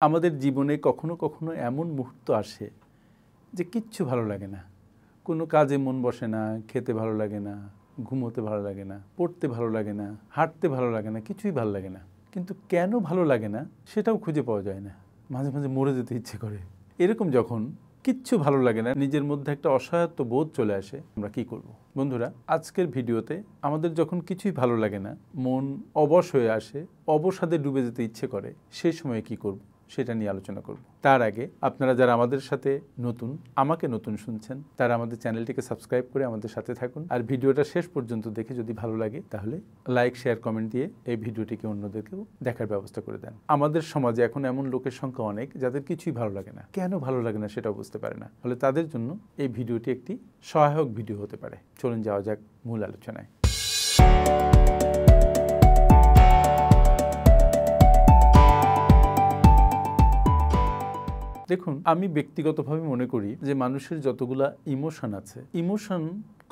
আমাদের জীবনে কখনো কখনো এমন মুহূর্ত আসে যে কিচ্ছু ভালো লাগে না, কোনো কাজে মন বসে না, খেতে ভালো লাগে না, ঘুমোতে ভালো লাগে না, পড়তে ভালো লাগে না, হাঁটতে ভালো লাগে না, কিছুই ভালো লাগে না। কিন্তু কেন ভালো লাগে না সেটাও খুঁজে পাওয়া যায় না। মাঝে মাঝে মরে যেতে ইচ্ছে করে। এরকম যখন কিচ্ছু ভালো লাগে না, নিজের মধ্যে একটা অসহায়ত্ব বোধ চলে আসে, আমরা কি করব? বন্ধুরা, আজকের ভিডিওতে আমাদের যখন কিছুই ভালো লাগে না, মন অবশ হয়ে আসে, অবসাদে ডুবে যেতে ইচ্ছে করে, সেই সময়ে কি করব সেটা নিয়ে আলোচনা করব। তার আগে আপনারা যারা আমাদের সাথে নতুন, আমাকে নতুন শুনছেন, তারা আমাদের চ্যানেলটিকে সাবস্ক্রাইব করে আমাদের সাথে থাকুন। আর ভিডিওটা শেষ পর্যন্ত দেখে যদি ভালো লাগে তাহলে লাইক, শেয়ার, কমেন্ট দিয়ে এই ভিডিওটিকে অন্যদেরকেও দেখার ব্যবস্থা করে দেন। আমাদের সমাজে এখন এমন লোকের সংখ্যা অনেক যাদের কিছুই ভালো লাগে না। কেন ভালো লাগে না সেটাও বুঝতে পারে না। ফলে তাদের জন্য এই ভিডিওটি একটি সহায়ক ভিডিও হতে পারে। চলুন যাওয়া যাক মূল আলোচনায়। দেখুন, আমি ব্যক্তিগতভাবে মনে করি যে মানুষের যতগুলা ইমোশন আছে, ইমোশন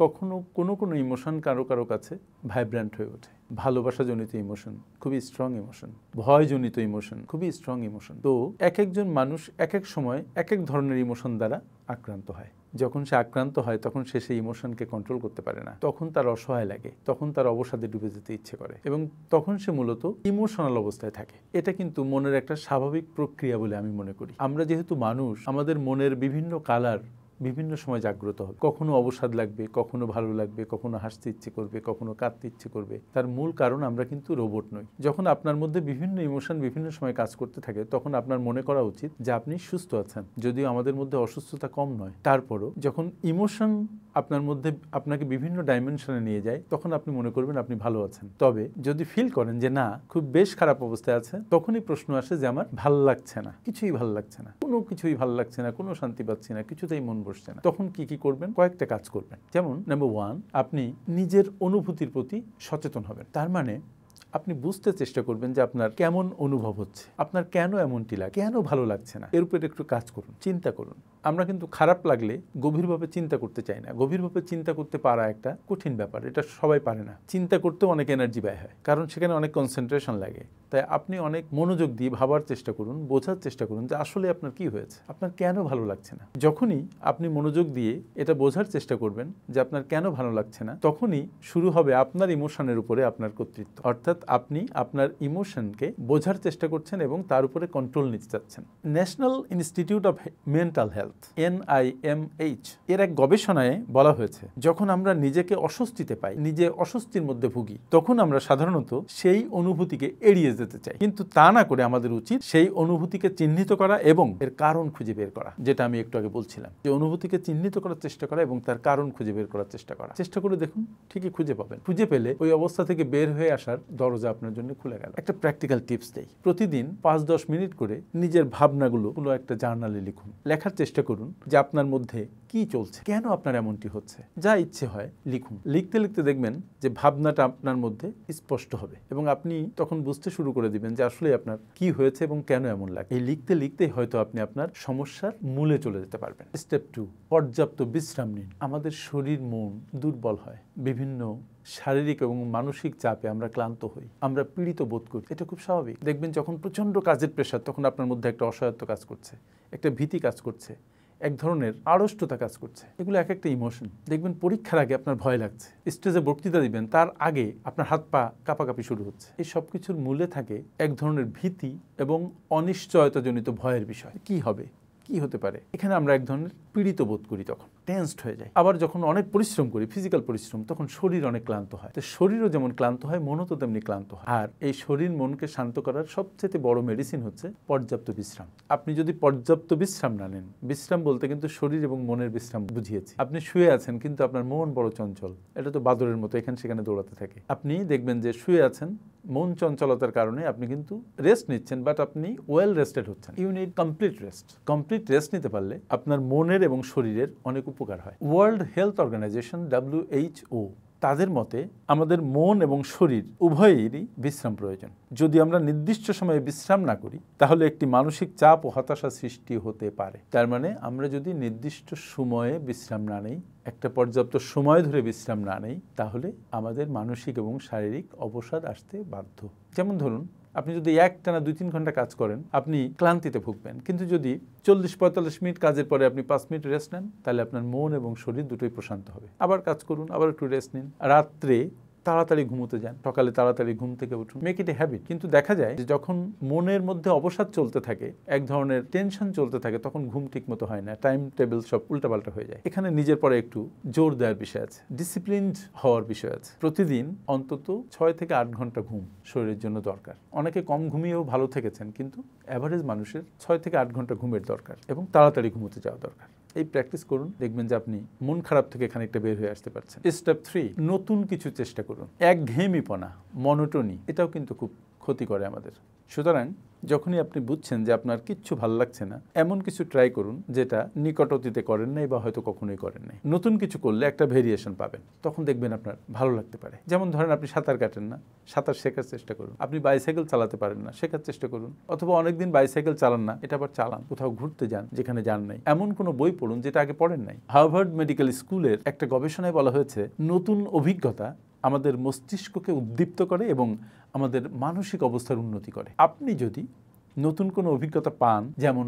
কখনো কোনো ইমোশন কারো কারো কাছে ভাইব্রেন্ট হয়ে ওঠে। ভালোবাসাজনিত ইমোশন খুবই স্ট্রং ইমোশন, ভয়জনিত ইমোশন খুবই স্ট্রং ইমোশন। তো এক একজন মানুষ এক এক সময় এক এক ধরনের ইমোশন দ্বারা আক্রান্ত হয়। যখন সে আক্রান্ত হয় তখন সে সেই ইমোশনকে কন্ট্রোল করতে পারে না, তখন তার অসহায় লাগে, তখন তার অবসাদে ডুবে যেতে ইচ্ছে করে এবং তখন সে মূলত ইমোশনাল অবস্থায় থাকে। এটা কিন্তু মনের একটা স্বাভাবিক প্রক্রিয়া বলে আমি মনে করি। আমরা যেহেতু মানুষ, আমাদের মনের বিভিন্ন কালার বিভিন্ন সময় জাগ্রত হবে। কখনো অবসাদ লাগবে, কখনো ভালো লাগবে, কখনো হাসতে ইচ্ছে করবে, কখনো কাঁদতে ইচ্ছে করবে। তার মূল কারণ আমরা কিন্তু রোবট নই। যখন আপনার মধ্যে বিভিন্ন ইমোশন বিভিন্ন সময় কাজ করতে থাকে তখন আপনার মনে করা উচিত যে আপনি সুস্থ আছেন। যদিও আমাদের মধ্যে অসুস্থতা কম নয়, তারপরও যখন ইমোশন আপনার মধ্যে আপনাকে বিভিন্ন ডাইমেনশনে নিয়ে যায় তখন আপনি মনে করবেন আপনি ভালো আছেন। তবে যদি ফিল করেন যে না, খুব বেশ খারাপ অবস্থায় আছে, তখনই প্রশ্ন আসে যে আমার ভাল লাগছে না, কিছুই ভাল লাগছে না, কোনো কিছুই ভাল লাগছে না, কোনো শান্তি পাচ্ছি না, কিছুতেই মন বসছে না। তখন কি করবেন? কয়েকটা কাজ করবেন। যেমন নাম্বার 1, আপনি নিজের অনুভূতির প্রতি সচেতন হবেন। তার মানে আপনি বুঝতে চেষ্টা করবেন যে আপনার কেমন অনুভব হচ্ছে, আপনার কেন এমনটি লাগে, কেন ভালো লাগছে না, এর উপরে একটু কাজ করুন, চিন্তা করুন। আমরা কিন্তু খারাপ লাগলে গভীরভাবে চিন্তা করতে চাই না। গভীরভাবে চিন্তা করতে পারা একটা কঠিন ব্যাপার, এটা সবাই পারে না। চিন্তা করতেও অনেক এনার্জি ব্যয় হয়, কারণ সেখানে অনেক কনসেন্ট্রেশন লাগে। তাই আপনি অনেক মনোযোগ দিয়ে ভাবার চেষ্টা করুন, বোঝার চেষ্টা করুন যে আসলে আপনার কি হয়েছে, আপনার কেন ভালো লাগছে না। যখনই আপনি মনোযোগ দিয়ে এটা বোঝার চেষ্টা করবেন যে আপনার কেন ভালো লাগছে না, তখনই শুরু হবে আপনার ইমোশনের উপরে আপনার কর্তৃত্ব। অর্থাৎ আপনি আপনার ইমোশনকে বোঝার চেষ্টা করছেন এবং তার উপরে কন্ট্রোল নিতে চাচ্ছেন। National institute of mental health, NIMH, এর এক গবেষণায় বলা হয়েছে যখন আমরা নিজেকে অস্বস্তিতে পাই, নিজে অস্বস্তির মধ্যে ভুগি, তখন আমরা সাধারণত সেই অনুভূতিকে এড়িয়ে যেতে চাই। কিন্তু তা না করে আমাদের উচিত সেই অনুভূতিকে চিহ্নিত করা এবং এর কারণ খুঁজে বের করা। যেটা আমি একটু আগে বলছিলাম, যে অনুভূতিকে চিহ্নিত করার চেষ্টা করা এবং তার কারণ খুঁজে বের করার চেষ্টা করে দেখুন, ঠিকই খুঁজে পাবেন। খুঁজে পেলে ওই অবস্থা থেকে বের হয়ে আসার দরজা আপনার জন্য খুলে গেল। একটা প্র্যাকটিক্যাল টিপস দেই। প্রতিদিন 5-10 মিনিট করে নিজের ভাবনাগুলো একটা জার্নালে লিখুন। লেখার চেষ্টা করুন যে আপনার মধ্যে কি চলছে, কেন আপনার এমনটি হচ্ছে। যা ইচ্ছে হয় লিখুন। লিখতে লিখতে দেখবেন যে ভাবনাটা আপনার মধ্যে স্পষ্ট হবে এবং আপনি তখন বুঝতে শুরু করে দিবেন যে আসলে আপনার কি হয়েছে এবং কেন এমন লাগে। এই লিখতে লিখতেই হয়তো আপনি আপনার সমস্যার মূলে চলে যেতে পারবেন। স্টেপ 2, পর্যাপ্ত বিশ্রাম নিন। আমাদের শরীর মন দুর্বল হয়, বিভিন্ন শারীরিক এবং মানসিক চাপে আমরা ক্লান্ত হই, আমরা পীড়িত বোধ করি। এটা খুব স্বাভাবিক। দেখবেন যখন প্রচণ্ড কাজের প্রেশার, তখন আপনার মধ্যে একটা অসহায়ত্ব কাজ করছে, একটা ভীতি কাজ করছে, এক ধরনের আড়ষ্টতা কাজ করছে। এগুলো এক একটা ইমোশন। দেখবেন পরীক্ষার আগে আপনার ভয় লাগছে, স্টেজে বক্তৃতা দিবেন তার আগে আপনার হাত পা কাঁপাকাঁপি শুরু হচ্ছে। এই সব কিছুর মূলে থাকে এক ধরনের ভীতি এবং অনিশ্চয়তাজনিত ভয়ের বিষয়। কি হবে, কি হতে পারে, এখানে আমরা এক ধরনের পীড়িত বোধ করি, তখন টেন্সড হয়ে যায়। আবার যখন অনেক পরিশ্রম করি, ফিজিক্যাল পরিশ্রম, তখন শরীর অনেক ক্লান্ত হয়। তো শরীরও যেমন ক্লান্ত হয়, মনও তো তেমনি ক্লান্ত হয়। আর এই শরীর মনকে শান্ত করার সবচেয়ে বড় মেডিসিন হচ্ছে পর্যাপ্ত বিশ্রাম। আপনি যদি পর্যাপ্ত বিশ্রাম না নেন, বিশ্রাম বলতে কিন্তু শরীর এবং মনের বিশ্রাম বুঝিয়েছি। আপনি শুয়ে আছেন কিন্তু আপনার মন বড় চঞ্চল, এটা তো বাদরের মতো এখানে সেখানে দৌড়াতে থাকে। আপনি দেখবেন যে শুয়ে আছেন, মন চঞ্চলতার কারণে আপনি কিন্তু রেস্ট নিচ্ছেন, বাট আপনি ওয়েল রেস্টেড হচ্ছেন। You need complete rest. Complete rest নিতে পারলে আপনার মনের এবং শরীরের অনেক উপকার হয়। ওয়ার্ল্ড হেলথ অর্গানাইজেশন WHO, তাদের মতে আমাদের মন এবং শরীর উভয়েরই বিশ্রাম প্রয়োজন। যদি আমরা নির্দিষ্ট সময়ে বিশ্রাম না করি তাহলে একটি মানসিক চাপ ও হতাশা সৃষ্টি হতে পারে। তার মানে আমরা যদি নির্দিষ্ট সময়ে বিশ্রাম না নেই, একটা পর্যাপ্ত সময় ধরে বিশ্রাম না নেই, তাহলে আমাদের মানসিক এবং শারীরিক অবসাদ আসতে বাধ্য। যেমন ধরুন, আপনি যদি একটানা 2-3 ঘন্টা কাজ করেন আপনি ক্লান্তিতে ভুগবেন, কিন্তু যদি 40-45 মিনিট কাজের পরে আপনি 5 মিনিট রেস্ট নেন তাহলে আপনার মন এবং শরীর দুটোই প্রশান্ত হবে। আবার কাজ করুন, আবার একটু রেস্ট নিন, রাত্রে তাড়াতাড়ি ঘুমোতে যান, সকালে তাড়াতাড়ি ঘুম থেকে উঠুন, মেক ইট এ হ্যাবিট। কিন্তু দেখা যায় যে যখন মনের মধ্যে অবসাদ চলতে থাকে, এক ধরনের টেনশন চলতে থাকে, তখন ঘুম ঠিক মতো হয় না, টাইম টেবিল সব উল্টাপাল্টা হয়ে যায়। এখানে নিজের পরে একটু জোর দেওয়ার বিষয় আছে, ডিসিপ্লিনড হওয়ার বিষয় আছে। প্রতিদিন অন্তত 6 থেকে 8 ঘন্টা ঘুম শরীরের জন্য দরকার। অনেকে কম ঘুমিয়েও ভালো থেকেছেন, কিন্তু অ্যাভারেজ মানুষের 6 থেকে 8 ঘন্টা ঘুমের দরকার এবং তাড়াতাড়ি ঘুমোতে যাওয়া দরকার। এই প্র্যাকটিস করুন, দেখবেন যে আপনি মন খারাপ থেকে খানিকটা বের হয়ে আসতে পারছেন। স্টেপ 3, নতুন কিছু চেষ্টা করুন। একঘেয়েমিপনা, মনোটোনি, এটাও কিন্তু খুব ক্ষতি করে আমাদের। সুতরাং যখনই আপনি বুঝছেন যে আপনার কিচ্ছু ভালো লাগছে না, এমন কিছু ট্রাই করুন যেটা নিকট অতীতে করেন নাই বা হয়তো কখনোই করেন নাই। নতুন কিছু করলে একটা ভেরিয়েশন পাবেন, তখন দেখবেন আপনার ভালো লাগতে পারে। যেমন ধরেন আপনি সাঁতার কাটেন না, সাঁতার শেখার চেষ্টা করুন। আপনি বাইসাইকেল চালাতে পারেন না, শেখার চেষ্টা করুন। অথবা অনেকদিন বাইসাইকেল চালান না, এটা আবার চালান। কোথাও ঘুরতে যান যেখানে যান নাই, এমন কোনো বই পড়ুন যেটা আগে পড়েন নাই। হার্ভার্ড মেডিকেল স্কুলের একটা গবেষণায় বলা হয়েছে নতুন অভিজ্ঞতা আমাদের মস্তিষ্ককে উদ্দীপ্ত করে এবং আমাদের মানসিক অবস্থার উন্নতি করে। আপনি যদি নতুন কোনো অভিজ্ঞতা পান, যেমন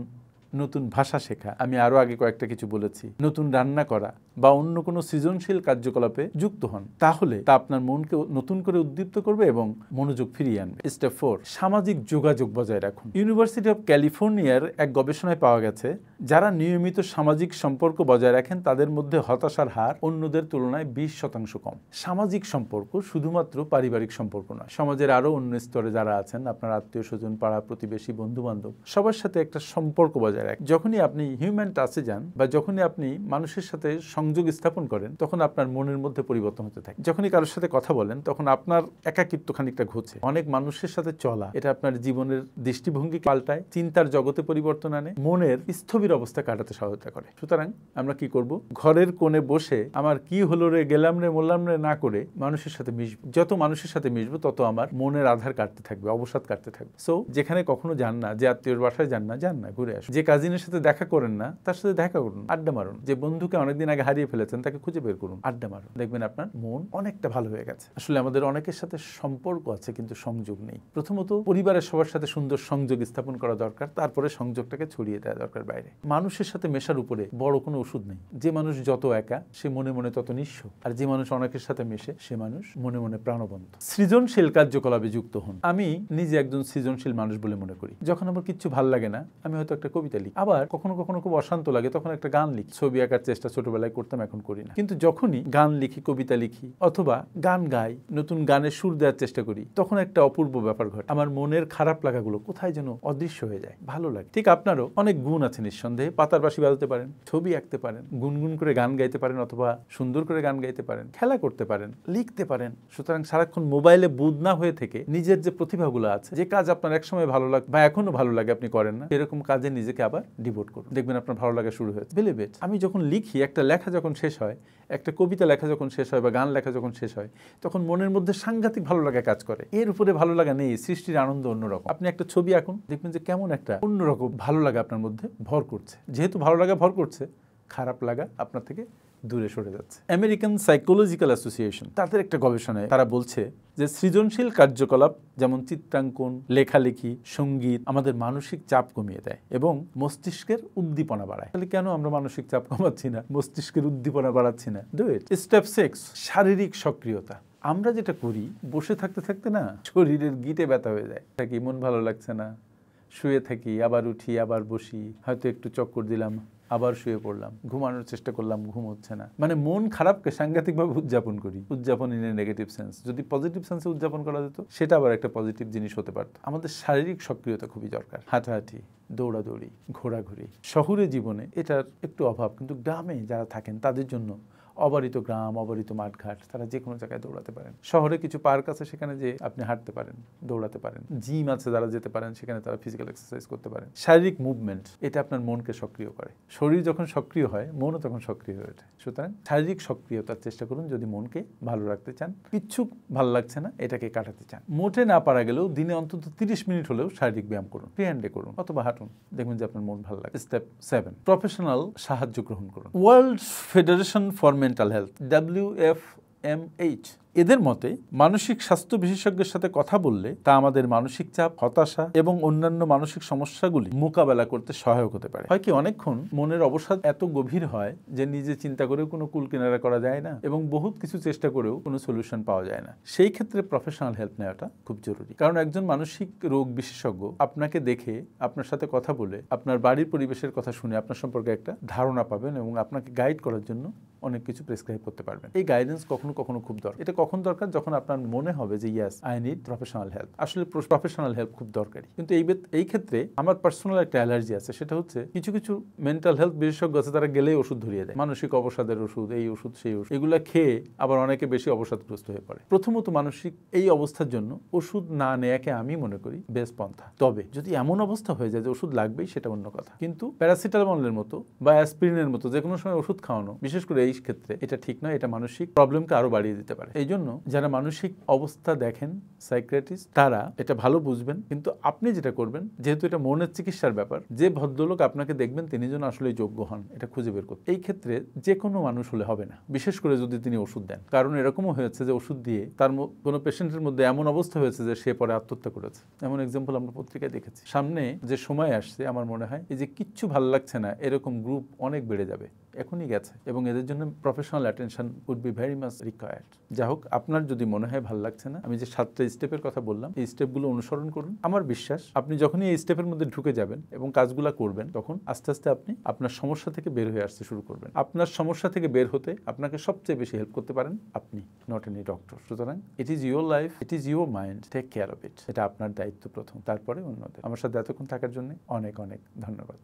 নতুন ভাষা শেখা, আমি আরো আগে কয়েকটা কিছু বলেছি, নতুন রান্না করা বা অন্য কোনো সৃজনশীল কার্যকলাপে যুক্ত হন, তাহলে তা আপনার মনকে নতুন করে উদ্দীপ্ত করবে এবং মনোযোগ ফিরিয়ে আনবে। স্টেপ 4, সামাজিক যোগাযোগ বজায় রাখুন। ইউনিভার্সিটি অফ ক্যালিফোর্নিয়ার এক গবেষণায় পাওয়া গেছে যারা নিয়মিত সামাজিক সম্পর্ক বজায় রাখেন তাদের মধ্যে হতাশার হার অন্যদের তুলনায় 20% কম। সামাজিক সম্পর্ক শুধুমাত্র পারিবারিক সম্পর্ক নয়, সমাজের আরো অন্য স্তরে যারা আছেন, আপনার আত্মীয় স্বজন, পাড়া প্রতিবেশী, বন্ধু বান্ধব, সবার সাথে একটা সম্পর্ক বজায় রাখেন। যখনই আপনি হিউম্যান টাচে যান বা যখনই আপনি মানুষের সাথে সংযোগ স্থাপন করেন, তখন আপনার মনের মধ্যে পরিবর্তন হতে থাকে। যখনই কারোর সাথে কথা বলেন, তখন আপনার একাকিত্ব খানিকটা ঘুচে। অনেক মানুষের সাথে চলা, এটা আপনার জীবনের দৃষ্টিভঙ্গি পাল্টায়, চিন্তার জগতে পরিবর্তন আনে, মনের স্থবির অবস্থা কাটাতে সহায়তা করে। সুতরাং আমরা কি করব? ঘরের কোণে বসে আমার কি হলো রে, গেলাম রে, মরলাম রে না করে মানুষের সাথে মিশবো। যত মানুষের সাথে মিশবো তত আমার মনের আধার কাটতে থাকবে, অবসাদ কাটতে থাকবে। সো যেখানে কখনো যান না, যে আত্মীয়র বাসায় যান না, ঘুরে আসুন। যে কাজিনের সাথে দেখা করেন না, তার সাথে দেখা করুন, আড্ডা মারুন। যে বন্ধুকে অনেকদিন আগে হারিয়ে ফেলেছেন, তাকে খুঁজে বের করুন, আড্ডা মারুন। দেখবেন আপনার মন অনেকটা ভালো হয়ে গেছে। আসলে আমাদের অনেকের সাথে সম্পর্ক আছে কিন্তু সংযোগ নেই। প্রথমত পরিবারের সবার সাথে সুন্দর সংযোগ স্থাপন করা দরকার, তারপরে সংযোগটাকে ছড়িয়ে দেওয়া দরকার বাইরে। মানুষের সাথে মেশার উপরে বড় কোনো ওষুধ নেই। যে মানুষ যত একা, সে মনে মনে তত নিঃস্ব, আর যে মানুষ অনেকের সাথে মেশে, সে মানুষ মনে মনে প্রাণবন্ত। সৃজনশীল কার্যকলাপে যুক্ত হন। আমি নিজে একজন সৃজনশীল মানুষ বলে মনে করি। যখন আমার কিচ্ছু ভালো লাগে না, আমি হয়তো একটা কবিতা লিখি, আবার কখনো কখনো খুব অশান্ত লাগে, তখন একটা গান লিখি। ছবি আঁকার চেষ্টা ছোটবেলায় করতাম, এখন করি না। কিন্তু যখনই গান লিখি, কবিতা লিখি অথবা গান গাই, নতুন গানের সুর দেওয়ার চেষ্টা করি, তখন একটা অপূর্ব ব্যাপার ঘটে। আমার মনের খারাপ লাগাগুলো কোথায় যেন অদৃশ্য হয়ে যায়, ভালো লাগে। ঠিক আপনারও অনেক গুণ আছে নিঃসন্দেহে। পাতার বাঁশি বাজাতে পারেন, ছবি আঁকতে পারেন, গুনগুন করে গান গাইতে পারেন অথবা সুন্দর করে গান গাইতে পারেন, খেলা করতে পারেন, লিখতে পারেন। সুতরাং সারাক্ষণ মোবাইলে বুঁদ না হয়ে থেকে নিজের যে প্রতিভাগুলো আছে, যে কাজ আপনার একসময় ভালো লাগে বা এখনো ভালো লাগে আপনি করেন না, এরকম কাজে নিজেকে আবার ডিভোট করুন। দেখবেন আপনার ভালো লাগা শুরু হয়েছে। বিলিভ ইট, আমি যখন লিখি, একটা লেখা যখন শেষ হয়, একটা কবিতা লেখা যখন শেষ হয় বা গান লেখা যখন শেষ হয়, তখন মনের মধ্যে সাংঘাতিক ভালো লাগা কাজ করে। এর উপরে ভালো লাগা নেই, সৃষ্টির আনন্দ অন্যরকম। আপনি একটা ছবি আঁকুন, দেখবেন যে কেমন একটা অন্যরকম ভালো লাগা আপনার মধ্যে ভর করছে। যেহেতু ভালো লাগা ভর করছে, খারাপ লাগা আপনার থেকে দূরে সরে যাচ্ছে। আমেরিকান সাইকোলজিক্যাল অ্যাসোসিয়েশন, তাদের একটা গবেষণায় তারা বলছে যে সৃজনশীল কার্যকলাপ যেমন চিত্রাঙ্কন, লেখালেখি, সঙ্গীত আমাদের মানসিক চাপ কমিয়ে দেয় এবং মস্তিষ্কের উদ্দীপনা বাড়ায়। তাহলে কেন আমরা মানসিক চাপ কমাচ্ছি না, মস্তিষ্কের উদ্দীপনা বাড়াচ্ছি না? Do it. স্টেপ 6, শারীরিক সক্রিয়তা। আমরা যেটা করি, বসে থাকতে থাকতে না শরীরের গিঁটে ব্যথা হয়ে যায়, থাকি মন ভালো লাগছে না, শুয়ে থাকি, আবার উঠি, আবার বসি, হয়তো একটু চক্কর দিলাম, আবার শুয়ে পড়লাম, ঘুমানোর চেষ্টা করলাম, ঘুম হচ্ছে না। মানে মন খারাপকে সাংঘাতিকভাবে উদযাপন করি। উদযাপন ইন এ নেগেটিভ সেন্স। যদি পজিটিভ সেন্সে উদযাপন করা যেত, সেটা আবার একটা পজিটিভ জিনিস হতে পারত। আমাদের শারীরিক সক্রিয়তা খুবই দরকার। হাঁটাহাঁটি, দৌড়াদৌড়ি, ঘোরাঘুরি। শহুরে জীবনে এটার একটু অভাব, কিন্তু গ্রামে যারা থাকেন তাদের জন্য অবারিত গ্রাম, অবারিত মাঠঘাট, তারা যে কোনো জায়গায় দৌড়াতে পারেন। শহরে কিছু পার্ক আছে, সেখানে যে আপনি হাঁটতে পারেন, দৌড়াতে পারেন। জিম আছে, যারা যেতে পারেন, সেখানে তারা ফিজিক্যাল এক্সারসাইজ করতে পারেন। শারীরিক মুভমেন্ট, এটা আপনার মনকে সক্রিয় করে। শরীর যখন সক্রিয় হয়, মনও তখন সক্রিয় হয়ে ওঠে। সুতরাং শারীরিক সক্রিয়তার চেষ্টা করুন যদি মনকে ভালো রাখতে চান, কিচ্ছু ভালো লাগছে না, এটাকে কাটাতে চান। মোটে না পারা গেলেও দিনে অন্তত 30 মিনিট হলেও শারীরিক ব্যায়াম করুন, ফ্রি হ্যান্ডে করুন অথবা হাঁটুন, দেখবেন যে আপনার মন ভালো লাগে। স্টেপ 7, প্রফেশনাল সাহায্য গ্রহণ করুন। World federation for mental health, WFMH, এদের মতে মানসিক স্বাস্থ্য বিশেষজ্ঞের সাথে কথা বললে তা আমাদের মানসিক চাপ, হতাশা এবং অন্যান্য মানসিক সমস্যাগুলি মোকাবেলা করতে সহায়ক হতে পারে। হয় কি, অনেকক্ষণ মনের অবসাদ এত গভীর হয় যে নিজে চিন্তা করেও কোনো কুল কিনারা করা যায় না এবং বহুত কিছু চেষ্টা করেও কোনো সলিউশন পাওয়া যায় না। সেই ক্ষেত্রে প্রফেশনাল হেল্প নেওয়াটা খুব জরুরি। কারণ একজন মানসিক রোগ বিশেষজ্ঞ আপনাকে দেখে, আপনার সাথে কথা বলে, আপনার বাড়ির পরিবেশের কথা শুনে আপনার সম্পর্কে একটা ধারণা পাবেন এবং আপনাকে গাইড করার জন্য অনেক কিছু প্রেসক্রাইব করতে পারবেন। এই গাইডেন্স কখনো কখনো খুব দরকার। এটা কখন দরকার? যখন আপনার মনে হবে যে yes, I need professional help. আসলে প্রফেশনাল হেল্প খুব দরকারি। কিন্তু এই ক্ষেত্রে আমার পার্সোনাল একটা অ্যালার্জি আছে। সেটা হচ্ছে কিছু কিছু মেন্টাল হেলথ বিশেষজ্ঞ আছে, তারা গেলেই ওষুধ ধরিয়ে দেয়, মানসিক অবসাদের ওষুধ, এই ওষুধ সেই ওষুধ। এগুলা খেয়ে আবার অনেকে বেশি অবসাদগ্রস্ত হয়ে পড়ে। প্রথমত মানসিক এই অবস্থার জন্য ওষুধ না নেয়াকে আমি মনে করি বেস্ট পন্থা। তবে যদি এমন অবস্থা হয়ে যায় যে ওষুধ লাগবেই, সেটা অন্য কথা। কিন্তু প্যারাসিটামলের মতো বা অ্যাসপিরিনের মতো যে কোনো সময় ওষুধ খাওয়ানো, বিশেষ করে এই ক্ষেত্রে এটা ঠিক নয়। এটা মানসিক প্রবলেমকে আরো বাড়িয়ে দিতে পারে। এই জন্য যারা মানসিক অবস্থা দেখেন সাইকিয়াট্রিস্ট, তারা এটা ভালো বুঝবেন। কিন্তু আপনি যেটা করবেন, যেহেতু এটা মনের চিকিৎসার ব্যাপার, যে ভদ্রলোক আপনাকে দেখবেন তিনি যেন আসলে যোগ্য হন এটা খুঁজে বের করতে। এই ক্ষেত্রে যে কোনো মানুষ হলে হবে না, বিশেষ করে যদি তিনি ওষুধ দেন। কারণ এরকমও হয়েছে যে ওষুধ দিয়ে তার কোনো পেশেন্টের মধ্যে এমন অবস্থা হয়েছে যে সে পরে আত্মহত্যা করেছে। এমন এক্সাম্পল আমরা পত্রিকায় দেখেছি। সামনে যে সময় আসছে, আমার মনে হয় এই যে কিচ্ছু ভালো লাগছে না এরকম গ্রুপ অনেক বেড়ে যাবে, এখনই গেছে, এবং এদের জন্য professional attention would be very much required. যা হোক, আপনার যদি মনে হয় ভালো লাগছে না, আমি যে 7টা স্টেপের কথা বললাম, এই স্টেপগুলো অনুসরণ করুন। আমার বিশ্বাস আপনি যখনই এই স্টেপের মধ্যে ঢুকে যাবেন এবং কাজগুলো করবেন, তখন আস্তে আস্তে আপনি আপনার সমস্যা থেকে বের হয়ে আসতে শুরু করবেন। আপনার সমস্যা থেকে বের হতে আপনাকে সবচেয়ে বেশি হেল্প করতে পারেন আপনি, নট এনি ডক্টর। সুতরাং it is your life, it is your mind, take care of it. এটা আপনার দায়িত্ব প্রথম, তারপরে অন্যদের। আমার সাথে এতক্ষণ থাকার জন্য অনেক অনেক ধন্যবাদ।